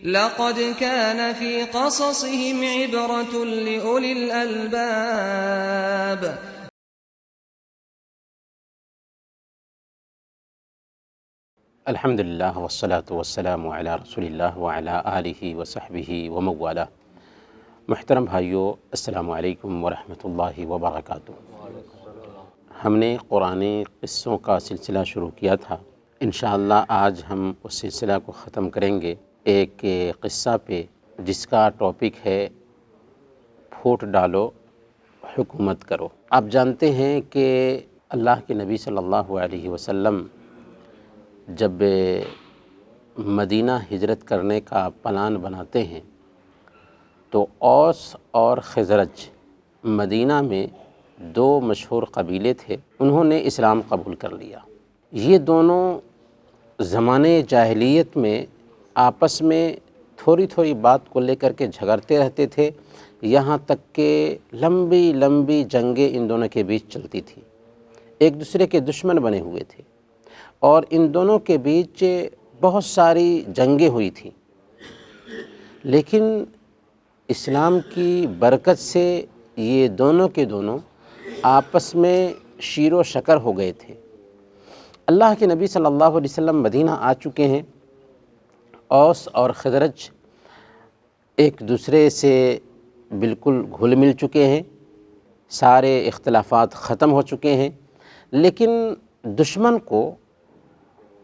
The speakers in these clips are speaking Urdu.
لقد كان في قصصهم عبرة لأولي الألباب. الحمدللہ والصلاة والسلام علی رسول اللہ وعلی آلہ وصحبہ وموالہ۔ محترم بھائیو، السلام علیکم ورحمۃ اللہ وبرکاتہ۔ ہم نے قرآن قصوں کا سلسلہ شروع کیا تھا، انشاءاللہ آج ہم اس سلسلہ کو ختم کریں گے ایک قصہ پہ جس کا ٹاپک ہے پھوٹ ڈالو حکومت کرو۔ آپ جانتے ہیں کہ اللہ کے نبی صلی اللہ علیہ وسلم جب مدینہ ہجرت کرنے کا پلان بناتے ہیں تو اوس اور خزرج مدینہ میں دو مشہور قبیلے تھے، انہوں نے اسلام قبول کر لیا۔ یہ دونوں زمانے جاہلیت میں آپس میں تھوڑی تھوڑی بات کو لے کر کے جھگڑتے رہتے تھے، یہاں تک کہ لمبی لمبی جنگیں ان دونوں کے بیچ چلتی تھیں، ایک دوسرے کے دشمن بنے ہوئے تھے اور ان دونوں کے بیچ بہت ساری جنگیں ہوئی تھیں، لیکن اسلام کی برکت سے یہ دونوں کے دونوں آپس میں شیر و شکر ہو گئے تھے۔ اللہ کے نبی صلی اللہ علیہ وسلم مدینہ آ چکے ہیں، اوس اور خزرج ایک دوسرے سے بالکل گھل مل چکے ہیں، سارے اختلافات ختم ہو چکے ہیں، لیکن دشمن کو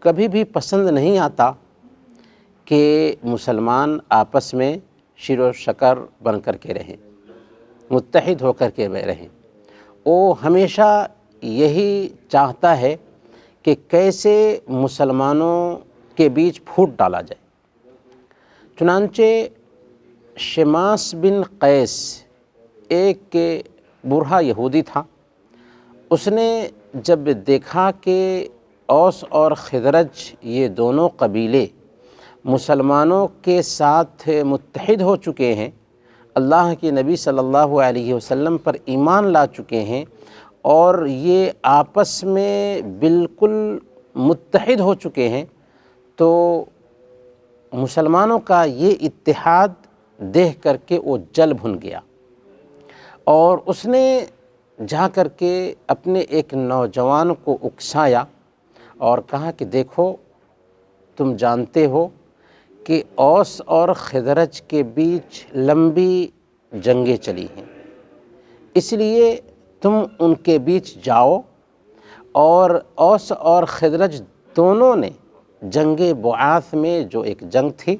کبھی بھی پسند نہیں آتا کہ مسلمان آپس میں شیر و شکر بن کر کے رہیں، متحد ہو کر کے رہیں۔ وہ ہمیشہ یہی چاہتا ہے کہ کیسے مسلمانوں کے بیچ پھوٹ ڈالا جائے۔ چنانچہ شماس بن قیس ایک بوڑھا یہودی تھا، اس نے جب دیکھا کہ اوس اور خزرج یہ دونوں قبیلے مسلمانوں کے ساتھ متحد ہو چکے ہیں، اللہ کے نبی صلی اللہ علیہ وسلم پر ایمان لا چکے ہیں اور یہ آپس میں بالکل متحد ہو چکے ہیں، تو مسلمانوں کا یہ اتحاد دیکھ کر کے وہ جل بھن گیا اور اس نے جا کر کے اپنے ایک نوجوان کو اکسایا اور کہا کہ دیکھو، تم جانتے ہو کہ اوس اور خزرج کے بیچ لمبی جنگیں چلی ہیں، اس لیے تم ان کے بیچ جاؤ۔ اور اوس اور خزرج دونوں نے جنگ بعاث میں، جو ایک جنگ تھی،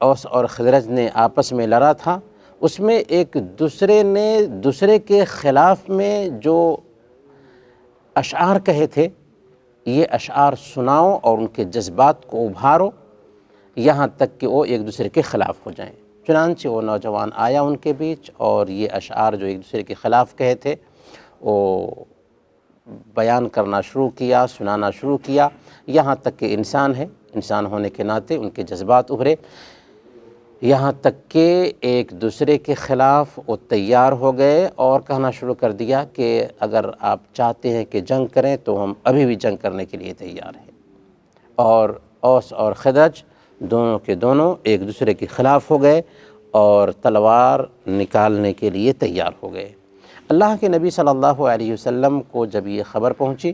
اوس اور خزرج نے آپس میں لڑا تھا، اس میں ایک دوسرے نے دوسرے کے خلاف میں جو اشعار کہے تھے، یہ اشعار سناؤ اور ان کے جذبات کو ابھارو یہاں تک کہ وہ ایک دوسرے کے خلاف ہو جائیں۔ چنانچہ وہ نوجوان آیا ان کے بیچ اور یہ اشعار جو ایک دوسرے کے خلاف کہے تھے وہ بیان کرنا شروع کیا، سنانا شروع کیا، یہاں تک کہ انسان ہے، انسان ہونے کے ناطے ان کے جذبات ابھرے، یہاں تک کہ ایک دوسرے کے خلاف وہ تیار ہو گئے اور کہنا شروع کر دیا کہ اگر آپ چاہتے ہیں کہ جنگ کریں تو ہم ابھی بھی جنگ کرنے کے لیے تیار ہیں۔ اور اوس اور خزرج دونوں کے دونوں ایک دوسرے کے خلاف ہو گئے اور تلوار نکالنے کے لیے تیار ہو گئے۔ اللہ کے نبی صلی اللہ علیہ وسلم کو جب یہ خبر پہنچی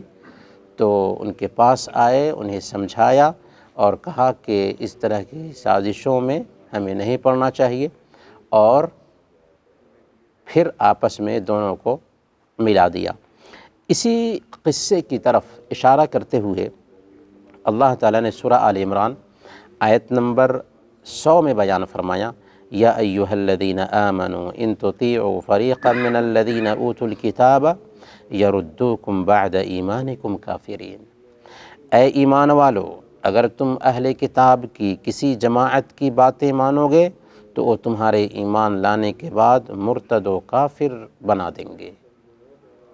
تو ان کے پاس آئے، انہیں سمجھایا اور کہا کہ اس طرح کی سازشوں میں ہمیں نہیں پڑنا چاہیے، اور پھر آپس میں دونوں کو ملا دیا۔ اسی قصے کی طرف اشارہ کرتے ہوئے اللہ تعالیٰ نے سورہ آل عمران آیت نمبر 100 میں بیان فرمایا، یا ایھا الذین آمنوا ان تطیعوا فریقا من الذین اوتوا الکتاب یردوکم بعد ایمانکم کافرین۔ اے ایمان والو، اگر تم اہل کتاب کی کسی جماعت کی باتیں مانو گے تو وہ تمہارے ایمان لانے کے بعد مرتد و کافر بنا دیں گے،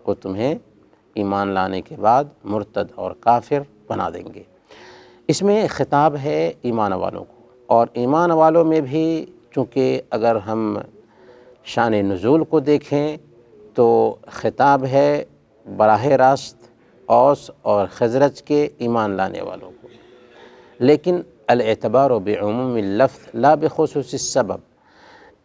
وہ تمہیں ایمان لانے کے بعد مرتد اور کافر بنا دیں گے۔ اس میں خطاب ہے ایمان والوں کو، اور ایمان والوں میں بھی چونکہ اگر ہم شان نزول کو دیکھیں تو خطاب ہے براہ راست اوس اور خزرج کے ایمان لانے والوں کو، لیکن الاعتبار بعموم اللفظ لا بخصوص السبب،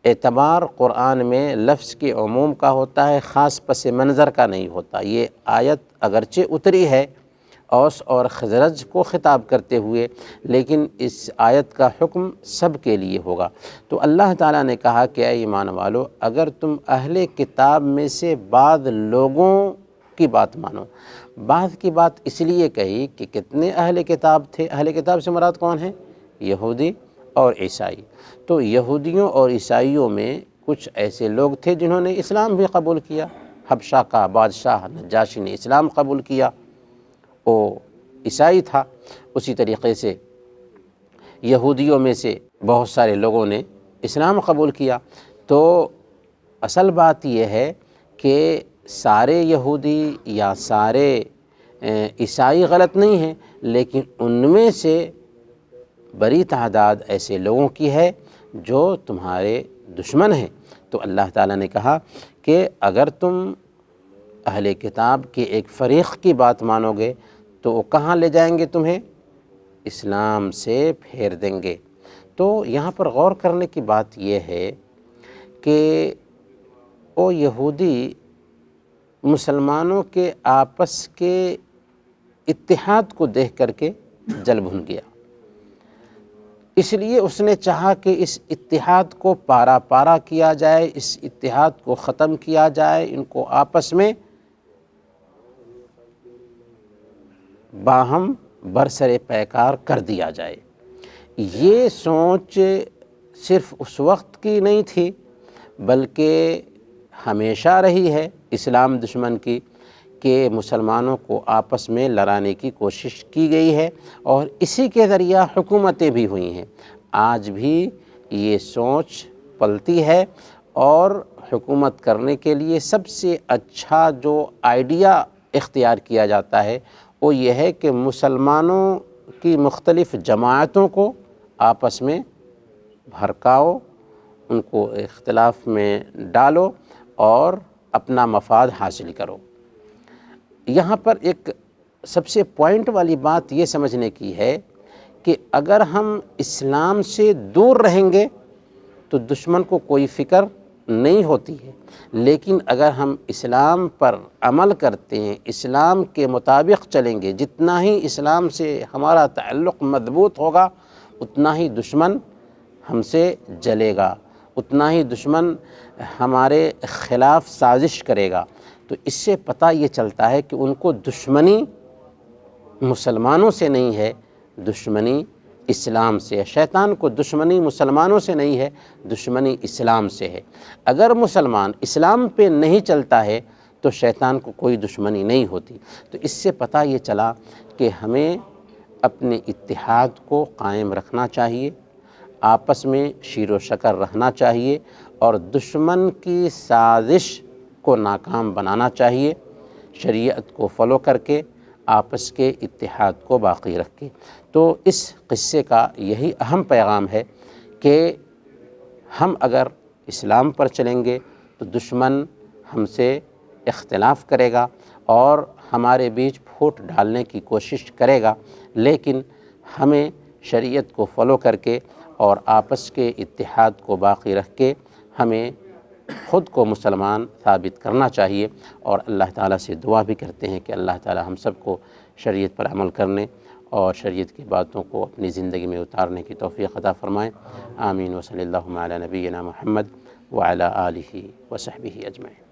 اعتبار قرآن میں لفظ کے عموم کا ہوتا ہے، خاص پس منظر کا نہیں ہوتا۔ یہ آیت اگرچہ اتری ہے اوس اور خزرج کو خطاب کرتے ہوئے، لیکن اس آیت کا حکم سب کے لیے ہوگا۔ تو اللہ تعالیٰ نے کہا کہ اے ایمان والو، اگر تم اہل کتاب میں سے بعض لوگوں کی بات مانو۔ بعض کی بات اس لیے کہی کہ کتنے اہل کتاب تھے؟ اہل کتاب سے مراد کون ہیں؟ یہودی اور عیسائی۔ تو یہودیوں اور عیسائیوں میں کچھ ایسے لوگ تھے جنہوں نے اسلام بھی قبول کیا۔ حبشہ کا بادشاہ نجاشی نے اسلام قبول کیا، وہ عیسائی تھا۔ اسی طریقے سے یہودیوں میں سے بہت سارے لوگوں نے اسلام قبول کیا۔ تو اصل بات یہ ہے کہ سارے یہودی یا سارے عیسائی غلط نہیں ہیں، لیکن ان میں سے بڑی تعداد ایسے لوگوں کی ہے جو تمہارے دشمن ہیں۔ تو اللہ تعالیٰ نے کہا کہ اگر تم اہل کتاب کے ایک فریق کی بات مانو گے تو وہ کہاں لے جائیں گے تمہیں؟ اسلام سے پھیر دیں گے۔ تو یہاں پر غور کرنے کی بات یہ ہے کہ وہ یہودی مسلمانوں کے آپس کے اتحاد کو دیکھ کر کے جل بھن گیا، اس لیے اس نے چاہا کہ اس اتحاد کو پارا پارا کیا جائے، اس اتحاد کو ختم کیا جائے، ان کو آپس میں باہم برسر پیکار کر دیا جائے۔ یہ سوچ صرف اس وقت کی نہیں تھی بلکہ ہمیشہ رہی ہے اسلام دشمن کی، کہ مسلمانوں کو آپس میں لڑانے کی کوشش کی گئی ہے اور اسی کے ذریعہ حکومتیں بھی ہوئی ہیں۔ آج بھی یہ سوچ پلتی ہے اور حکومت کرنے کے لیے سب سے اچھا جو آئیڈیا اختیار کیا جاتا ہے وہ یہ ہے کہ مسلمانوں کی مختلف جماعتوں کو آپس میں بھڑکاؤ، ان کو اختلاف میں ڈالو اور اپنا مفاد حاصل کرو۔ یہاں پر ایک سب سے پوائنٹ والی بات یہ سمجھنے کی ہے کہ اگر ہم اسلام سے دور رہیں گے تو دشمن کو کوئی فکر نہیں ہوتی ہے، لیکن اگر ہم اسلام پر عمل کرتے ہیں، اسلام کے مطابق چلیں گے، جتنا ہی اسلام سے ہمارا تعلق مضبوط ہوگا اتنا ہی دشمن ہم سے جلے گا، اتنا ہی دشمن ہمارے خلاف سازش کرے گا۔ تو اس سے پتہ یہ چلتا ہے کہ ان کو دشمنی مسلمانوں سے نہیں ہے، دشمنی اسلام سے ہے۔ شیطان کو دشمنی مسلمانوں سے نہیں ہے، دشمنی اسلام سے ہے۔ اگر مسلمان اسلام پہ نہیں چلتا ہے تو شیطان کو کوئی دشمنی نہیں ہوتی۔ تو اس سے پتہ یہ چلا کہ ہمیں اپنے اتحاد کو قائم رکھنا چاہیے، آپس میں شیر و شکر رہنا چاہیے اور دشمن کی سازش کو ناکام بنانا چاہیے، شریعت کو فالو کر کے آپس کے اتحاد کو باقی رکھ کے۔ تو اس قصے کا یہی اہم پیغام ہے کہ ہم اگر اسلام پر چلیں گے تو دشمن ہم سے اختلاف کرے گا اور ہمارے بیچ پھوٹ ڈالنے کی کوشش کرے گا، لیکن ہمیں شریعت کو فالو کر کے اور آپس کے اتحاد کو باقی رکھ کے ہمیں خود کو مسلمان ثابت کرنا چاہیے۔ اور اللہ تعالیٰ سے دعا بھی کرتے ہیں کہ اللہ تعالیٰ ہم سب کو شریعت پر عمل کرنے اور شریعت کی باتوں کو اپنی زندگی میں اتارنے کی توفیق عطا فرمائیں۔ آمین۔ وصلی اللہ علی نبینا محمد وعلی آلہ وصحبہ اجمعین۔